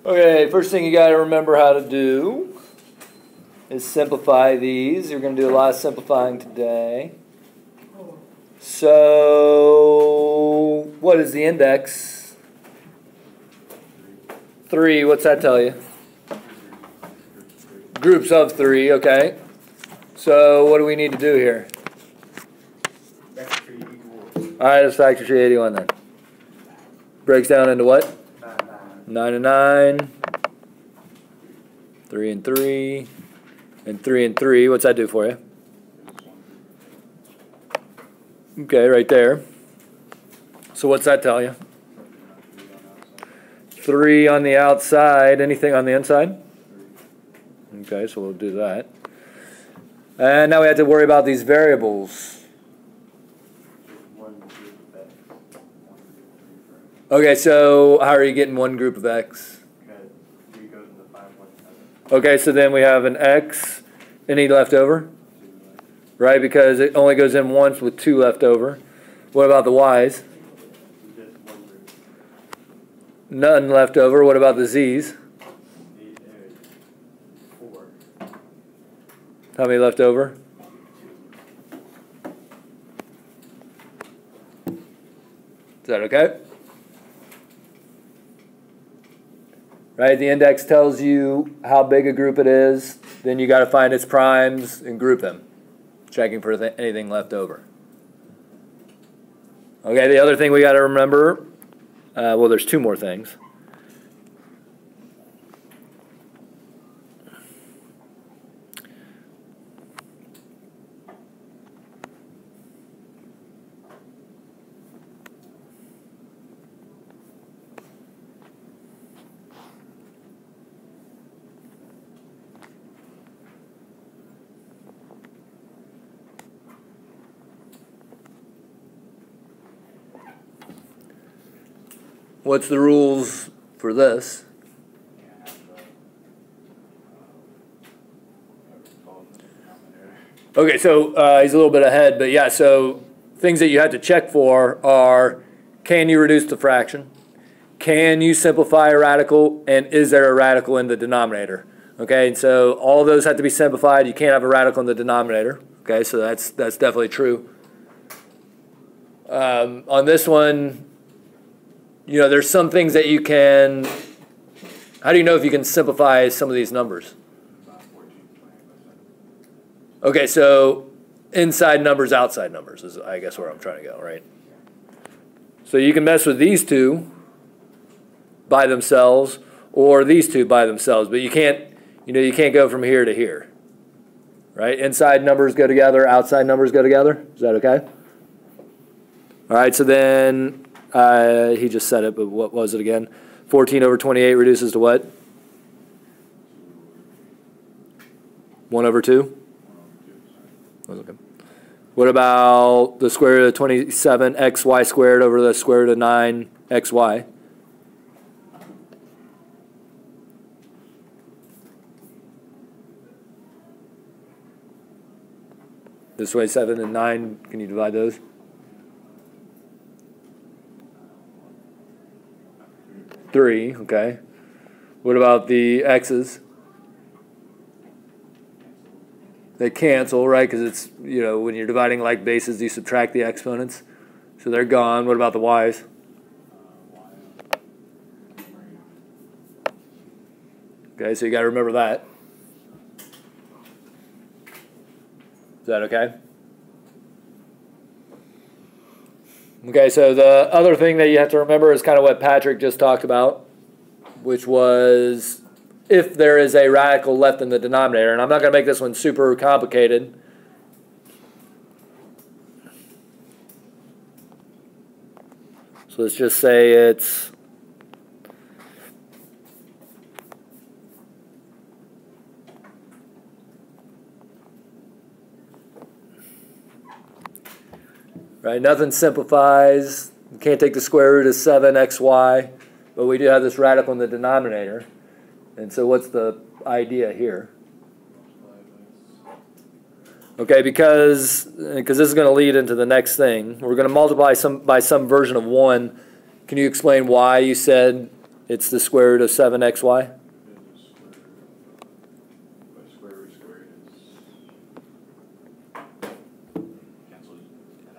Okay, first thing you got to remember how to do is simplify these. You're going to do a lot of simplifying today. So, what is the index? 3, what's that tell you? Groups of 3, okay. So, what do we need to do here? Alright, let's factor tree 81 then. Breaks down into what? 9 and 9. 3 and 3. And 3 and 3. What's that do for you? Okay, right there. So what's that tell you? 3 on the outside. Anything on the inside? Okay, so we'll do that. And now we have to worry about these variables. Okay, so how are you getting one group of x? Okay, so then we have an x. Any left over? Right, because it only goes in once with 2 left over. What about the y's? None left over. What about the z's? How many left over? Is that okay? Right, the index tells you how big a group it is. Then you got to find its primes and group them, checking for anything left over. Okay, the other thing we got to remember, well, there's 2 more things. What's the rules for this? Okay, so he's a little bit ahead, but yeah, so things that you have to check for are, can you reduce the fraction? Can you simplify a radical? And is there a radical in the denominator? Okay, and so all those have to be simplified. You can't have a radical in the denominator. Okay, so that's definitely true. On this one, you know, there's some things that you can, how do you know if you can simplify some of these numbers? Okay, so inside numbers, outside numbers is, I guess, where I'm trying to go, right? So you can mess with these 2 by themselves or these 2 by themselves, but you can't, you know, you can't go from here to here, right? Inside numbers go together, outside numbers go together. Is that okay? All right, so then he just said it, but what was it again? 14 over 28 reduces to what? 1 over 2? Okay. What about the square root of 27 xy squared over the square root of 9 xy? This way 7 and 9, can you divide those? 3, okay. What about the x's? They cancel, right? Because it's, you know, when you're dividing like bases, you subtract the exponents. So they're gone. What about the y's? Okay, so you got to remember that. Is that okay? Okay, so the other thing that you have to remember is kind of what Patrick just talked about, which was if there is a radical left in the denominator. And I'm not going to make this one super complicated. So let's just say it's right, nothing simplifies. You can't take the square root of 7xy, but we do have this radical in the denominator. And so what's the idea here? Okay, because this is going to lead into the next thing. We're going to multiply by some version of 1. Can you explain why you said It's the square root of 7xy.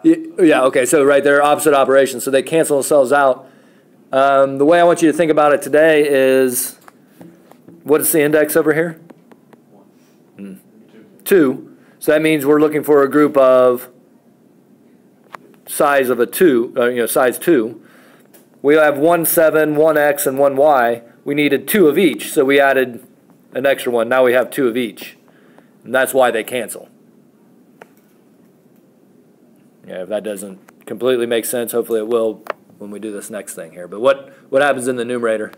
Yeah, okay, so right, they're opposite operations, so they cancel themselves out. The way I want you to think about it today is, what is the index over here? 2. So that means we're looking for a group of size of a 2, size 2. We have 1, 7, 1 x, and 1 y. We needed 2 of each, so we added an extra one. Now we have 2 of each, and that's why they cancel. Yeah, if that doesn't completely make sense, hopefully it will when we do this next thing here. But what happens in the numerator?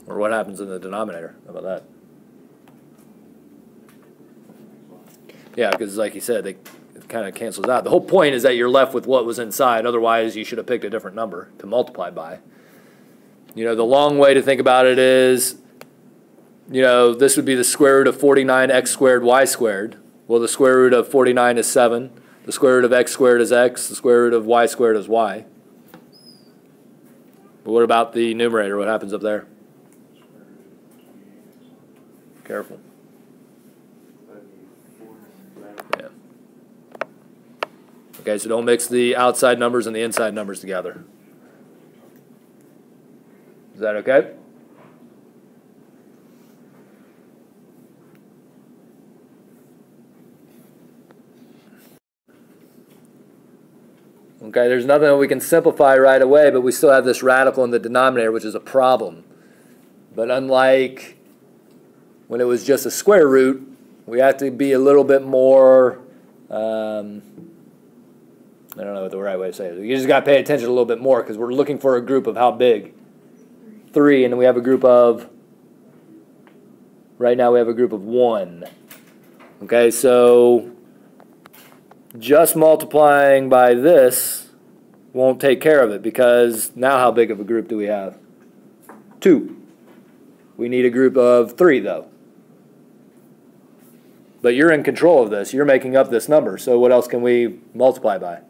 Or what happens in the denominator? How about that? Yeah, because like you said, it kind of cancels out. The whole point is that you're left with what was inside. Otherwise, you should have picked a different number to multiply by. The long way to think about it is, this would be the square root of 49x squared y squared. Well, the square root of 49 is 7. The square root of x squared is x. The square root of y squared is y. But what about the numerator? What happens up there? Careful. Yeah. Okay, so don't mix the outside numbers and the inside numbers together. Is that okay? Okay, there's nothing that we can simplify right away, but we still have this radical in the denominator, which is a problem. But unlike when it was just a square root, we have to be a little bit more, I don't know what the right way to say it. You just got to pay attention a little bit more because we're looking for a group of how big? 3, and we have a group of, right now we have a group of 1. Okay, so just multiplying by this won't take care of it because now how big of a group do we have? 2. We need a group of 3 though. But you're in control of this. You're making up this number. So what else can we multiply by?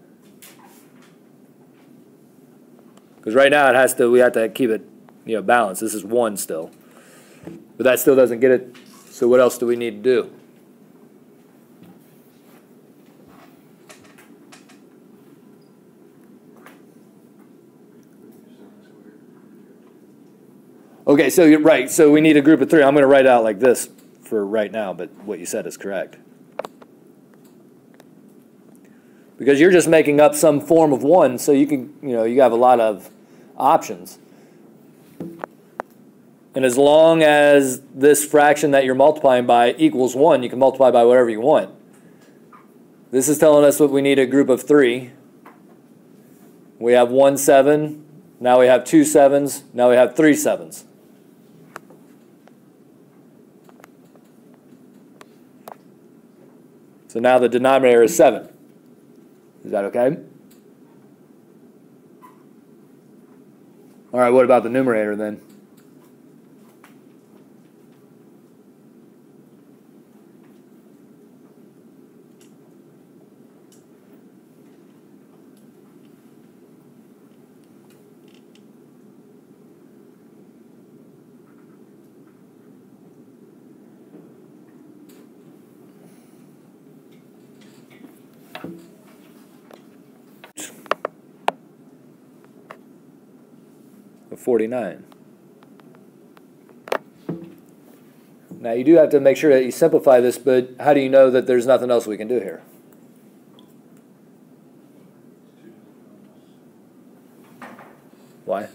Because right now we have to keep it balanced. This is 1 still. But that still doesn't get it. So what else do we need to do? Okay, so you're right. So we need a group of 3. I'm going to write it out like this for right now, but what you said is correct. Because you're just making up some form of 1, so you can, you have a lot of options. And as long as this fraction that you're multiplying by equals 1, you can multiply by whatever you want. This is telling us what we need a group of 3. We have 1 7, now we have 2 7s, now we have 3 7s. So now the denominator is 7. Is that okay? All right, what about the numerator then? Of 49. Now you do have to make sure that you simplify this, but how do you know that there's nothing else we can do here? Why?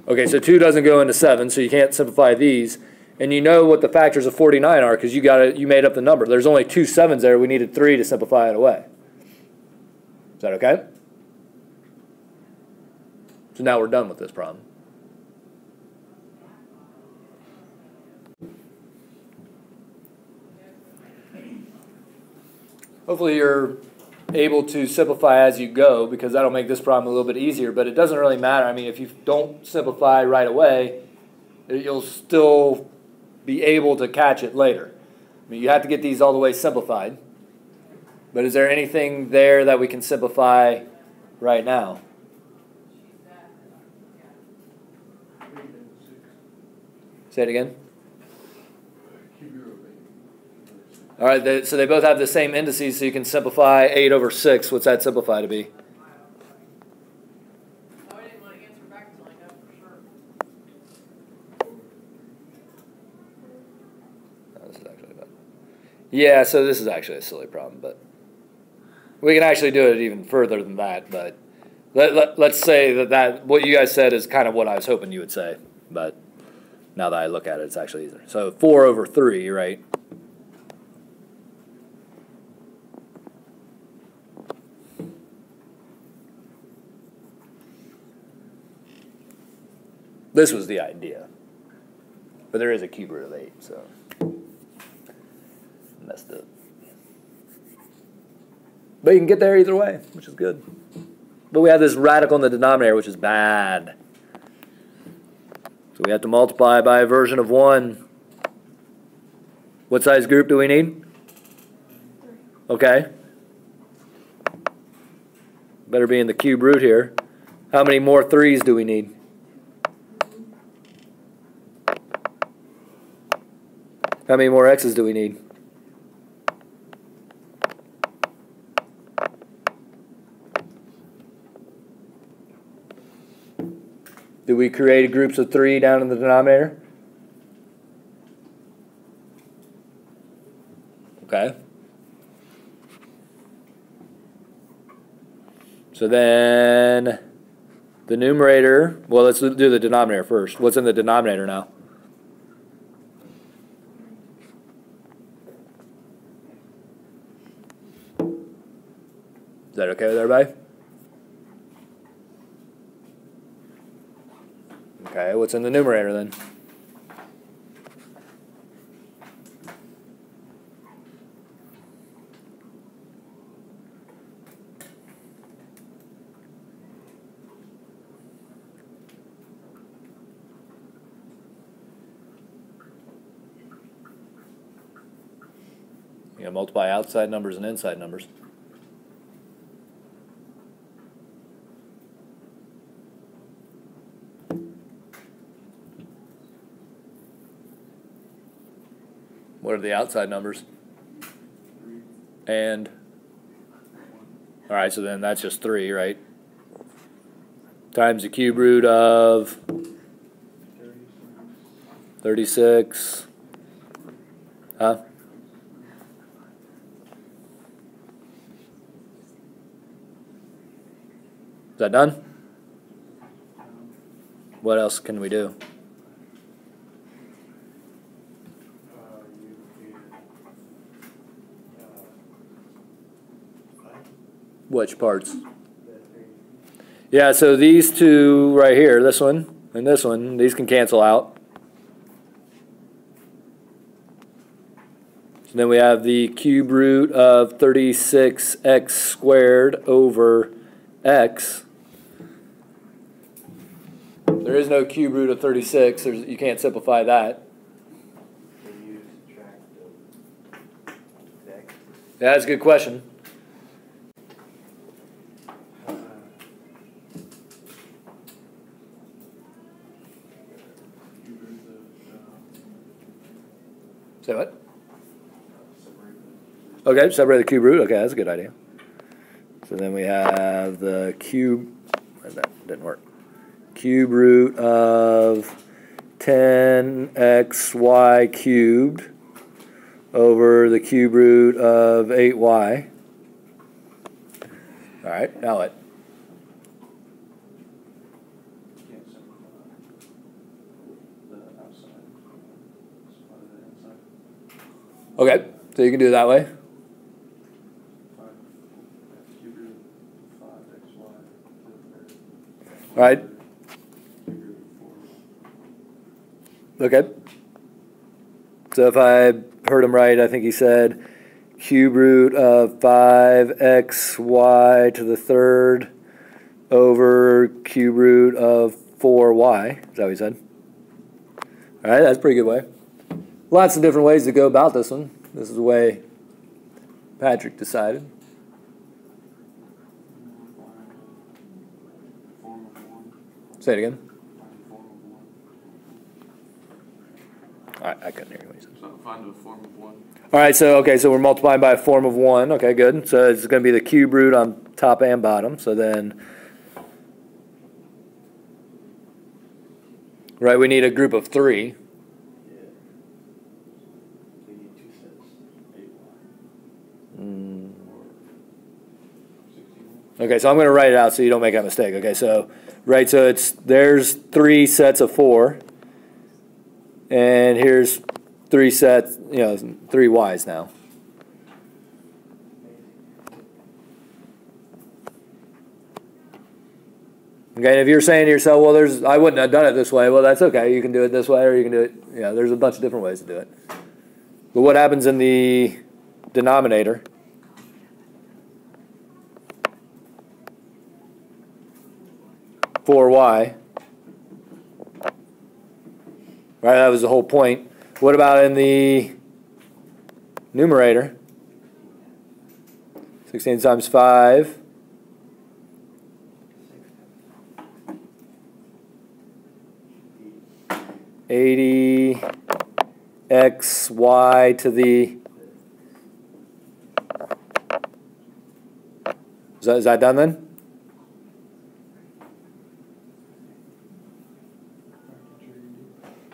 Okay, so 2 doesn't go into 7, so you can't simplify these. And you know what the factors of 49 are because you made up the number. There's only 2 7s there. We needed 3 to simplify it away. Is that okay? So now we're done with this problem. Hopefully you're able to simplify as you go because that'll make this problem a little bit easier, but it doesn't really matter. I mean, if you don't simplify right away, you'll still be able to catch it later. I mean, you have to get these all the way simplified. But is there anything there that we can simplify right now? Say it again. All right, so they both have the same indices, so you can simplify 8 over 6. What's that simplify to be? I didn't want to answer back until I know for sure. Oh, this is actually bad. Yeah, so this is actually a silly problem, but we can actually do it even further than that. But let's say that what you guys said is kind of what I was hoping you would say, but now that I look at it, it's actually easier. So 4 over 3, right? This was the idea. But there is a cube root of 8, so messed up. But you can get there either way, which is good. But we have this radical in the denominator, which is bad. So we have to multiply by a version of 1. What size group do we need? 3. Okay. Better be in the cube root here. How many more 3's do we need? How many more x's do we need? Do we create groups of 3 down in the denominator? Okay. So then the numerator, well, let's do the denominator first. What's in the denominator now? Is that okay with everybody? Okay, what's in the numerator then? You gotta multiply outside numbers and inside numbers. What are the outside numbers? And, all right, so then that's just 3, right? Times the cube root of 36. Huh? Is that done? What else can we do? Which parts? Yeah, so these two right here, this one and this one, these can cancel out. So then we have the cube root of 36x squared over x. There is no cube root of 36. You can't simplify that. Yeah, that's a good question. Say what? Okay, separate the cube root. Okay, that's a good idea. So then we have the cube, that didn't work. Cube root of 10xy cubed over the cube root of 8y. All right, now what? Okay, so you can do it that way. All right. Okay. So if I heard him right, I think he said cube root of 5xy to the third over cube root of 4y. Is that what he said? All right, that's a pretty good way. Lots of different ways to go about this one. This is the way Patrick decided. Say it again. I couldn't hear you. So find a form of 1. All right, so we're multiplying by a form of 1. Okay, good. So it's going to be the cube root on top and bottom. So then, right, we need a group of 3. Okay, so I'm going to write it out so you don't make that mistake. Okay, so right, so there's 3 sets of 4, and here's 3 sets, 3 y's now. Okay, and if you're saying to yourself, well, I wouldn't have done it this way, well, that's okay. You can do it this way, or you can do it, there's a bunch of different ways to do it. But what happens in the denominator? For y. Right, that was the whole point. What about in the numerator? 16 times 5. X y to the. Is that done then?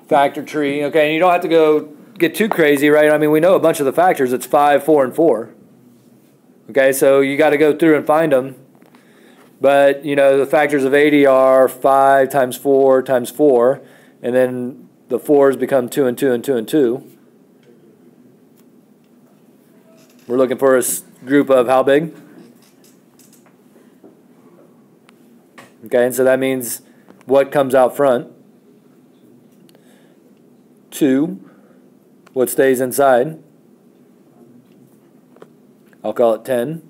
Factor tree. Okay, and you don't have to go get too crazy, right? I mean, we know a bunch of the factors. It's 5, 4, and 4. Okay, so you got to go through and find them. But, the factors of 80 are 5 times 4 times 4. And then the 4's become 2 and 2 and 2 and 2. We're looking for a group of how big? Okay, and so that means what comes out front? 2. What stays inside? I'll call it 10.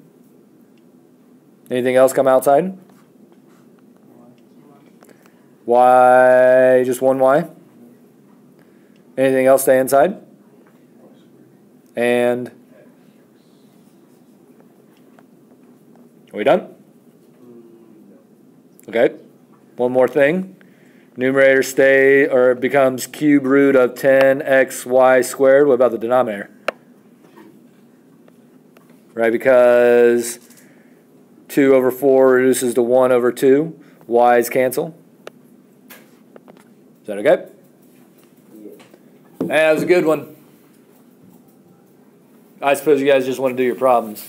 Anything else come outside? Y, just one Y. Anything else stay inside? And are we done? Okay. One more thing. Numerator becomes cube root of 10xy squared. What about the denominator? Right, because 2 over 4 reduces to 1 over 2. Y's cancel. Is that okay? Yeah. That was a good one. I suppose you guys just want to do your problems.